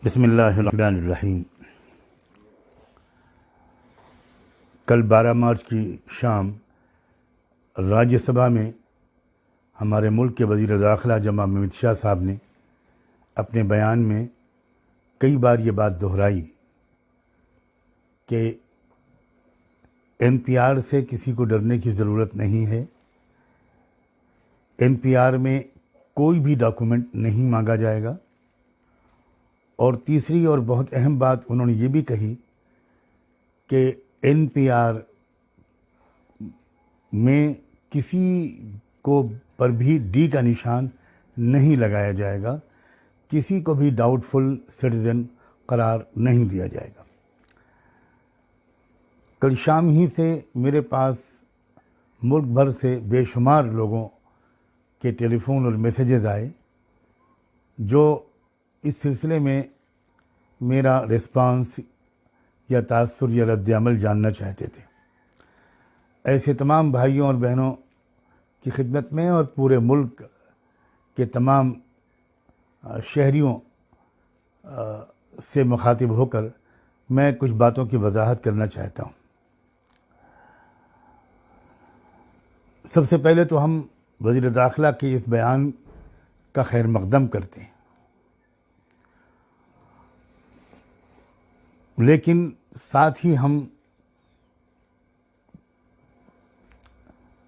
بسم اللہ الرحمن الرحیم۔ کل 12 مارچ کی شام راجیہ سبھا میں ہمارے ملک کے وزیر داخلہ جناب امت شاہ صاحب نے اپنے بیان میں کئی بار یہ بات دہرائی کہ این پی آر سے کسی کو ڈرنے کی ضرورت نہیں ہے، این پی آر میں کوئی بھی ڈاکومنٹ نہیں مانگا جائے گا، اور تیسری اور بہت اہم بات انہوں نے یہ بھی کہی کہ این پی آر میں کسی کو پر بھی ڈی کا نشان نہیں لگایا جائے گا، کسی کو بھی ڈاؤٹ فل سٹیزن قرار نہیں دیا جائے گا۔ کل شام ہی سے میرے پاس ملک بھر سے بے شمار لوگوں کے ٹیلی فون اور میسیجز آئے جو اس سلسلے میں میرا ریسپانس یا تاثر یا رد عمل جاننا چاہتے تھے۔ ایسے تمام بھائیوں اور بہنوں کی خدمت میں اور پورے ملک کے تمام شہریوں سے مخاطب ہو کر میں کچھ باتوں کی وضاحت کرنا چاہتا ہوں۔ سب سے پہلے تو ہم وزیر داخلہ کے اس بیان کا خیر مقدم کرتے ہیں، لیکن ساتھ ہی ہم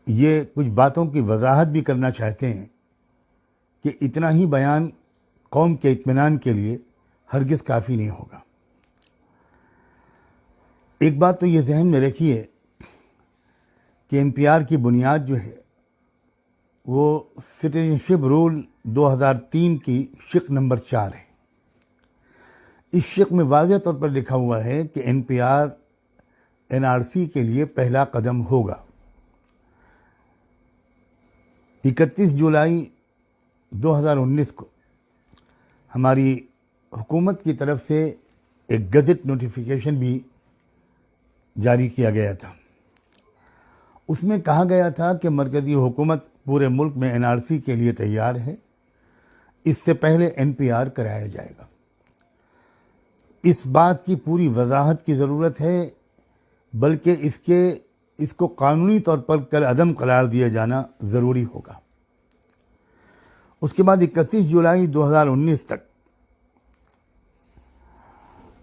یہ کچھ باتوں کی وضاحت بھی کرنا چاہتے ہیں کہ اتنا ہی بیان قوم کے اطمینان کے لیے ہرگز کافی نہیں ہوگا۔ ایک بات تو یہ ذہن میں رکھیے کہ این پی آر کی بنیاد جو ہے وہ سٹیزنشپ رول 2003 کی شق نمبر 4 ہے۔ اس شق میں واضح طور پر لکھا ہوا ہے کہ N P R N R C کے لیے پہلا قدم ہوگا۔ 31 جولائی 2019 کو ہماری حکومت کی طرف سے ایک گزٹ نوٹیفیکیشن بھی جاری کیا گیا تھا۔ اس میں کہا گیا تھا کہ مرکزی حکومت پورے ملک میں این آر سی کے لیے تیار ہے، اس سے پہلے این پی آر کرایا جائے گا۔ اس بات کی پوری وضاحت کی ضرورت ہے، بلکہ اس کو قانونی طور پر کالعدم قرار دیا جانا ضروری ہوگا۔ اس کے بعد 31 جولائی 2019 تک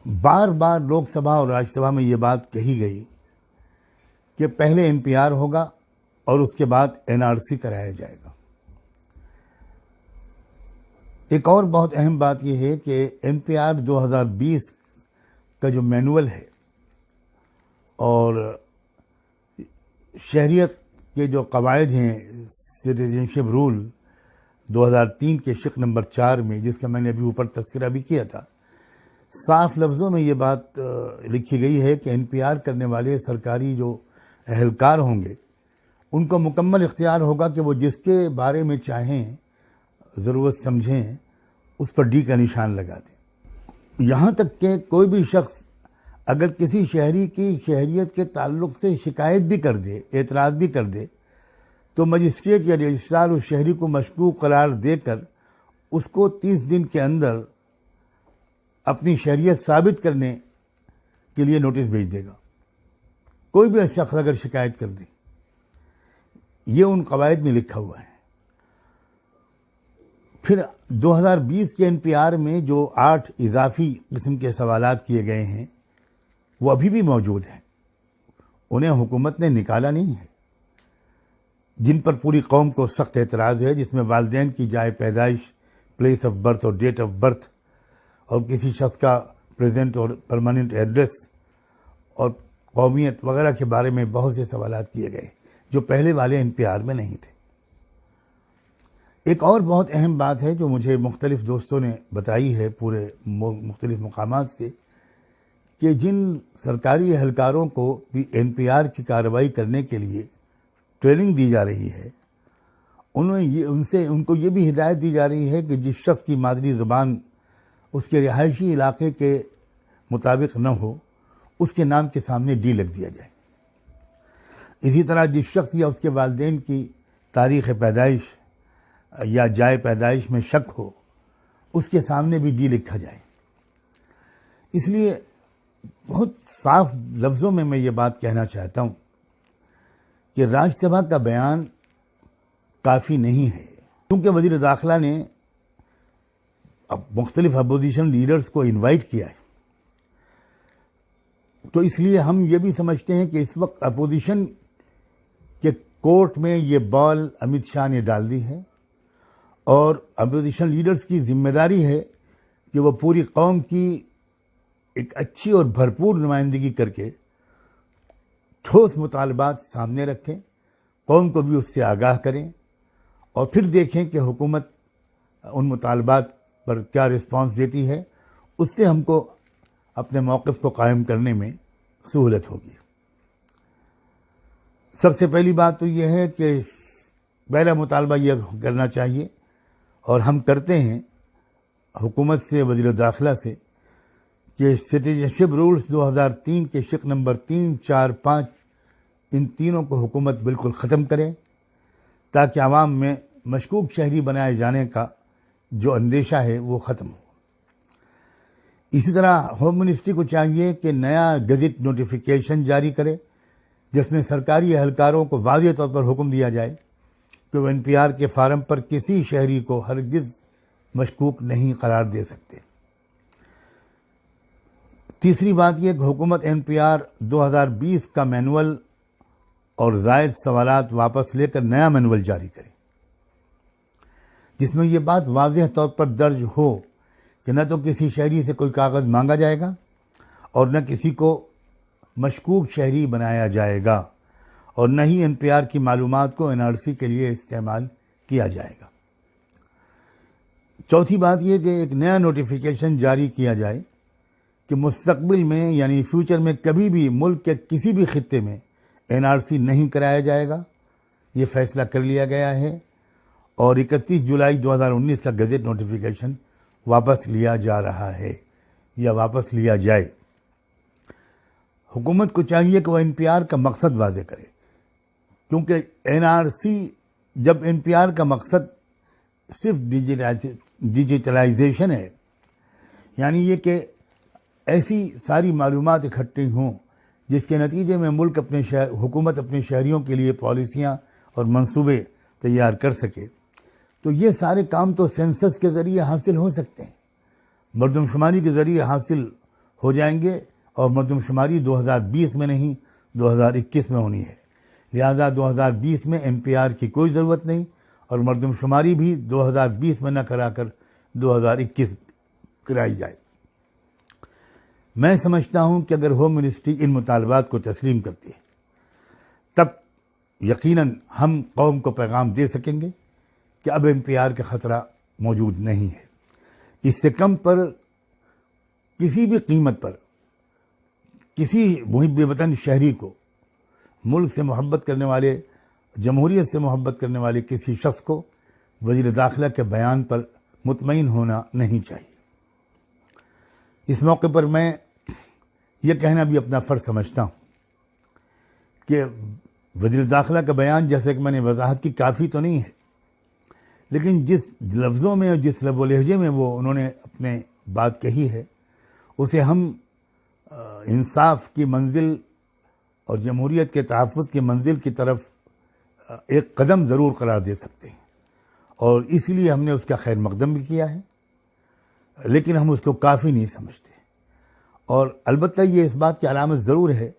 بار بار لوک سبھا اور راجیہ سبھا میں یہ بات کہی گئی کہ پہلے این پی آر ہوگا اور اس کے بعد این آر سی کرایا جائے گا۔ ایک اور بہت اہم بات یہ ہے کہ این پی آر 2020 کا جو مینول ہے اور شہریت کے جو قواعد ہیں سٹیزنشپ رول 2003 کے شق نمبر 4 میں، جس کا میں نے ابھی اوپر تذکرہ بھی کیا تھا، صاف لفظوں میں یہ بات لکھی گئی ہے کہ این پی آر کرنے والے سرکاری جو اہلکار ہوں گے ان کو مکمل اختیار ہوگا کہ وہ جس کے بارے میں چاہیں ضرورت سمجھیں اس پر ڈی کا نشان لگا دیں۔ یہاں تک کہ کوئی بھی شخص اگر کسی شہری کی شہریت کے تعلق سے شکایت بھی کر دے، اعتراض بھی کر دے، تو مجسٹریٹ یا رجسٹرار اس شہری کو مشکوک قرار دے کر اس کو 30 دن کے اندر اپنی شہریت ثابت کرنے کے لیے نوٹس بھیج دے گا۔ کوئی بھی شخص اگر شکایت کر دے، یہ ان قواعد میں لکھا ہوا ہے۔ پھر 2020 کے این پی آر میں جو 8 اضافی قسم کے سوالات کیے گئے ہیں وہ ابھی بھی موجود ہیں، انہیں حکومت نے نکالا نہیں ہے، جن پر پوری قوم کو سخت اعتراض ہے، جس میں والدین کی جائے پیدائش، پلیس آف برتھ اور ڈیٹ آف برتھ، اور کسی شخص کا پریزنٹ اور پرماننٹ ایڈریس اور قومیت وغیرہ کے بارے میں بہت سے سوالات کیے گئے جو پہلے والے این پی آر میں نہیں تھے۔ ایک اور بہت اہم بات ہے جو مجھے مختلف دوستوں نے بتائی ہے پورے مختلف مقامات سے، کہ جن سرکاری اہلکاروں کو بھی این پی آر کی کارروائی کرنے کے لیے ٹریننگ دی جا رہی ہے، ان کو یہ بھی ہدایت دی جا رہی ہے کہ جس شخص کی مادری زبان اس کے رہائشی علاقے کے مطابق نہ ہو، اس کے نام کے سامنے ڈی لگ دیا جائے۔ اسی طرح جس شخص یا اس کے والدین کی تاریخ پیدائش یا جائے پیدائش میں شک ہو، اس کے سامنے بھی ڈی لکھا جائے۔ اس لیے بہت صاف لفظوں میں یہ بات کہنا چاہتا ہوں کہ راجیہ سبھا کا بیان کافی نہیں ہے، کیونکہ وزیر داخلہ نے اب مختلف اپوزیشن لیڈرز کو انوائٹ کیا ہے، تو اس لیے ہم یہ بھی سمجھتے ہیں کہ اس وقت اپوزیشن کے کورٹ میں یہ بال امت شاہ نے ڈال دی ہے، اور اپوزیشن لیڈرز کی ذمہ داری ہے کہ وہ پوری قوم کی ایک اچھی اور بھرپور نمائندگی کر کے ٹھوس مطالبات سامنے رکھیں، قوم کو بھی اس سے آگاہ کریں، اور پھر دیکھیں کہ حکومت ان مطالبات پر کیا رسپانس دیتی ہے۔ اس سے ہم کو اپنے موقف کو قائم کرنے میں سہولت ہوگی۔ سب سے پہلی بات تو یہ ہے کہ پہلا مطالبہ یہ کرنا چاہیے، اور ہم کرتے ہیں حکومت سے، وزیر داخلہ سے، کہ سٹیزن شپ رولز 2003 کے شق نمبر 3، 4، 5 ان تینوں کو حکومت بالکل ختم کرے، تاکہ عوام میں مشکوک شہری بنائے جانے کا جو اندیشہ ہے وہ ختم ہو۔ اسی طرح ہوم منسٹری کو چاہیے کہ نیا گزٹ نوٹیفیکیشن جاری کرے، جس میں سرکاری اہلکاروں کو واضح طور پر حکم دیا جائے کہ وہ NPR کے فارم پر کسی شہری کو ہرگز مشکوک نہیں قرار دے سکتے۔ تیسری بات یہ کہ حکومت NPR 2020 کا مینول اور زائد سوالات واپس لے کر نیا مینول جاری کرے، جس میں یہ بات واضح طور پر درج ہو کہ نہ تو کسی شہری سے کوئی کاغذ مانگا جائے گا اور نہ کسی کو مشکوک شہری بنایا جائے گا، اور نہ ہی NPR کی معلومات کو NRC کے لیے استعمال کیا جائے گا۔ چوتھی بات یہ کہ ایک نیا نوٹیفیکیشن جاری کیا جائے کہ مستقبل میں یعنی فیوچر میں کبھی بھی ملک کے کسی بھی خطے میں NRC نہیں کرایا جائے گا۔ یہ فیصلہ کر لیا گیا ہے، اور 31 جولائی 2019 کا گزٹ نوٹیفیکیشن واپس لیا جا رہا ہے یا واپس لیا جائے۔ حکومت کو چاہیے کہ وہ NPR کا مقصد واضح کرے، کیونکہ NRC جب NPR کا مقصد صرف ڈیجیٹلائزیشن ہے، یعنی یہ کہ ایسی ساری معلومات اکٹھی ہوں جس کے نتیجے میں ملک حکومت اپنے شہریوں کے لیے پالیسیاں اور منصوبے تیار کر سکے، تو یہ سارے کام تو سینسس کے ذریعے حاصل ہو سکتے ہیں، مردم شماری کے ذریعے حاصل ہو جائیں گے، اور مردم شماری 2020 میں نہیں 2021 میں ہونی ہے، لہذا 2020 میں NPR کی کوئی ضرورت نہیں، اور مردم شماری بھی 2020 میں نہ کرا کر 2021 کرائی جائے۔ میں سمجھتا ہوں کہ اگر ہوم منسٹری ان مطالبات کو تسلیم کرتی ہے، تب یقیناً ہم قوم کو پیغام دے سکیں گے کہ اب NPR کا خطرہ موجود نہیں ہے۔ اس سے کم پر کسی بھی قیمت پر کسی محب وطن شہری کو، ملک سے محبت کرنے والے، جمہوریت سے محبت کرنے والے کسی شخص کو وزیر داخلہ کے بیان پر مطمئن ہونا نہیں چاہیے۔ اس موقع پر میں یہ کہنا بھی اپنا فرض سمجھتا ہوں کہ وزیر داخلہ کا بیان، جیسے کہ میں نے وضاحت کی، کافی تو نہیں ہے، لیکن جس لفظوں میں اور جس لب و لہجے میں انہوں نے اپنے بات کہی ہے، اسے ہم انصاف کی منزل اور جمہوریت کے تحفظ کی منزل کی طرف ایک قدم ضرور قرار دے سکتے ہیں، اور اس لیے ہم نے اس کا خیر مقدم بھی کیا ہے، لیکن ہم اس کو کافی نہیں سمجھتے۔ اور البتہ یہ اس بات کی علامت ضرور ہے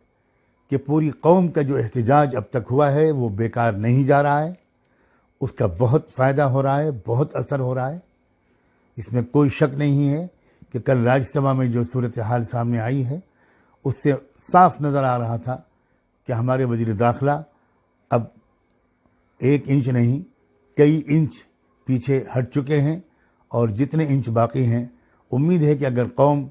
کہ پوری قوم کا جو احتجاج اب تک ہوا ہے وہ بیکار نہیں جا رہا ہے، اس کا بہت فائدہ ہو رہا ہے، بہت اثر ہو رہا ہے۔ اس میں کوئی شک نہیں ہے کہ کل راجیہ سبھا میں جو صورتحال سامنے آئی ہے، اس سے صاف نظر آ رہا تھا کہ ہمارے وزیر داخلہ اب 1 انچ نہیں، کئی انچ پیچھے ہٹ چکے ہیں، اور جتنے انچ باقی ہیں، امید ہے کہ اگر قوم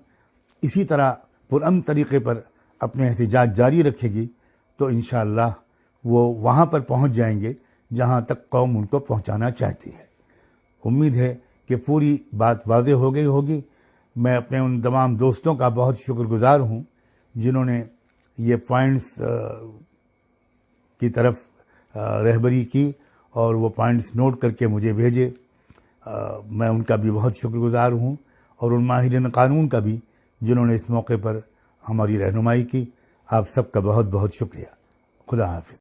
اسی طرح پرامن طریقے پر اپنے احتجاج جاری رکھے گی تو انشاءاللہ وہ وہاں پر پہنچ جائیں گے جہاں تک قوم ان کو پہنچانا چاہتی ہے۔ امید ہے کہ پوری بات واضح ہو گئی ہوگی۔ میں اپنے ان تمام دوستوں کا بہت شکر گزار ہوں جنہوں نے یہ پوائنٹس کی طرف رہبری کی اور وہ پوائنٹس نوٹ کر کے مجھے بھیجے۔ میں ان کا بھی بہت شکر گزار ہوں، اور ان ماہرین قانون کا بھی جنہوں نے اس موقع پر ہماری رہنمائی کی. آپ سب کا بہت بہت شکریہ. خدا حافظ.